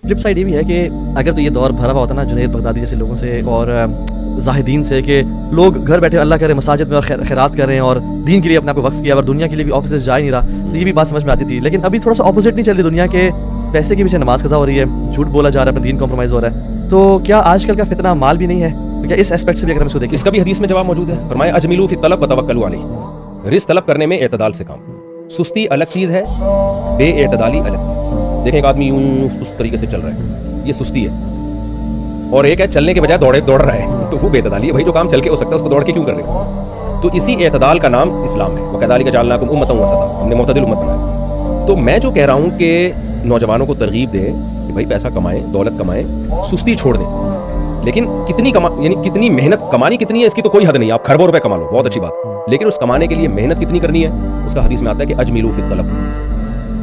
Flip side ये भी है कि अगर तो ये दौर भरा हुआ होता ना जुनैद बगदादी जैसे लोगों से और जाहिदीन से कि लोग घर बैठे अल्लाह करे मसाजिद में और खैरात कर रहे हैं और दीन के लिए अपने आप को वक्फ किया और दुनिया के लिए भी ऑफिस जा ही नहीं रहा, तो ये भी बात समझ में आती थी। लेकिन अभी थोड़ा सा ऑपोजिट नहीं चल रही दुनिया के, पैसे के पीछे नमाज कज़ा हो रही है, झूठ बोला जा रहा है, अपना दीन कॉम्प्रोमाइज़ हो रहा है। तो क्या आजकल का फितना माल भी नहीं है? क्या इस एस्पेक्ट से भी अगर हम इसको देखें? इसका भी हदीस में जवाब मौजूद है। फरमाया अजमिलू फी तलब व तवक्कलू अलैह। रिज़्क़ तलब करने में एतदाल से काम। सुस्ती अलग चीज़ है, बेएतदाली अलग चीज़। देखें एक आदमी यूं सुस्त तरीके से चल रहा है, ये सुस्ती है। और एक है चलने के बजाय दौड़ रहा है, तो वो बेतदाली है। भाई जो काम चल के हो सकता है उसको दौड़ के क्यों कर रहे हो? तो इसी एतदाल का नाम इस्लाम है। वकज़ालिका जअलनाकुम उम्मतन वसता, हमने मुअतदिल उम्मत बनाया। तो मैं जो कह रहा हूँ कि नौजवानों को तरगीब दें कि भाई पैसा कमाएं, दौलत कमाएं, सुस्ती छोड़ दें। लेकिन कितनी मेहनत कमानी कितनी है इसकी तो कोई हद नहीं। आप खरबों रुपए कमा लो, बहुत अच्छी बात, लेकिन उस कमाने के लिए मेहनत कितनी करनी है उसका हदीस में आता है कि अजमिलू फी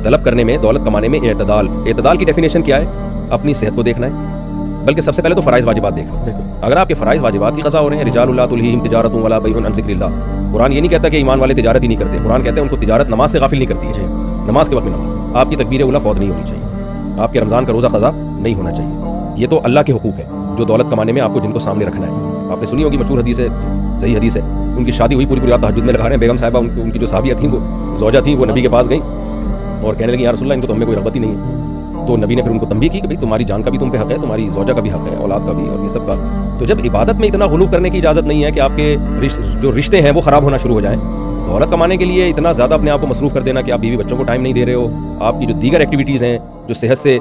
तलब करने में, दौलत कमाने में एतदाल की डेफिनेशन क्या है? अपनी सेहत को देखना है, बल्कि सबसे पहले तो फ़राइज़ वाजिबात देखना। अगर आपके फ़राइज़ वाजिबात की क़ज़ा हो रहे हैं, रिजालुल्लाह तुल्हीहिम तिजारतुन वला बैउन अन ज़िक्रिल्लाह, कुरान ये नहीं कहता कि ईमान वाले तिजारत ही नहीं करते। कुरान कहते हैं उनको तिजारत नमाज से गाफिल नहीं करती है। नमाज के वक्त में नमाज, आपकी तकबीर उला फौत नहीं होनी चाहिए, आपके रमज़ान का रोज़ा क़ज़ा नहीं होना चाहिए। ये तो अल्लाह के हुकूक है जो दौलत कमाने में आपको जिनको सामने रखना है। आपने सुनी होगी मशहूर हदीस है, सही हदीस है। उनकी शादी हुई, पूरी रात तहज्जुद में लगा रहे हैं। बेगम साहिबा उनकी जो साबिया थी, वो ज़ौजा थी, वो नबी के पास गई और कहने लगी या रसूलल्लाह इनको तो हमें कोई रग़बत ही नहीं है। तो नबी ने फिर उनको तंबीह की कि भाई तुम्हारी जान का भी तुम पे हक है, तुम्हारी ज़ौजा का भी हक है, औलाद का भी और ये सब का। तो जब इबादत में इतना गुलूफ़ करने की इजाज़त नहीं है कि आपके जो रिश्ते हैं वो ख़राब होना शुरू हो जाएं, दौलत कमाने के लिए इतना ज़्यादा अपने आप को मसरूफ़ कर देना कि आप बीवी बच्चों को टाइम नहीं दे रहे हो, आपकी जो दीगर एक्टिविटीज़ हैं जो सेहत से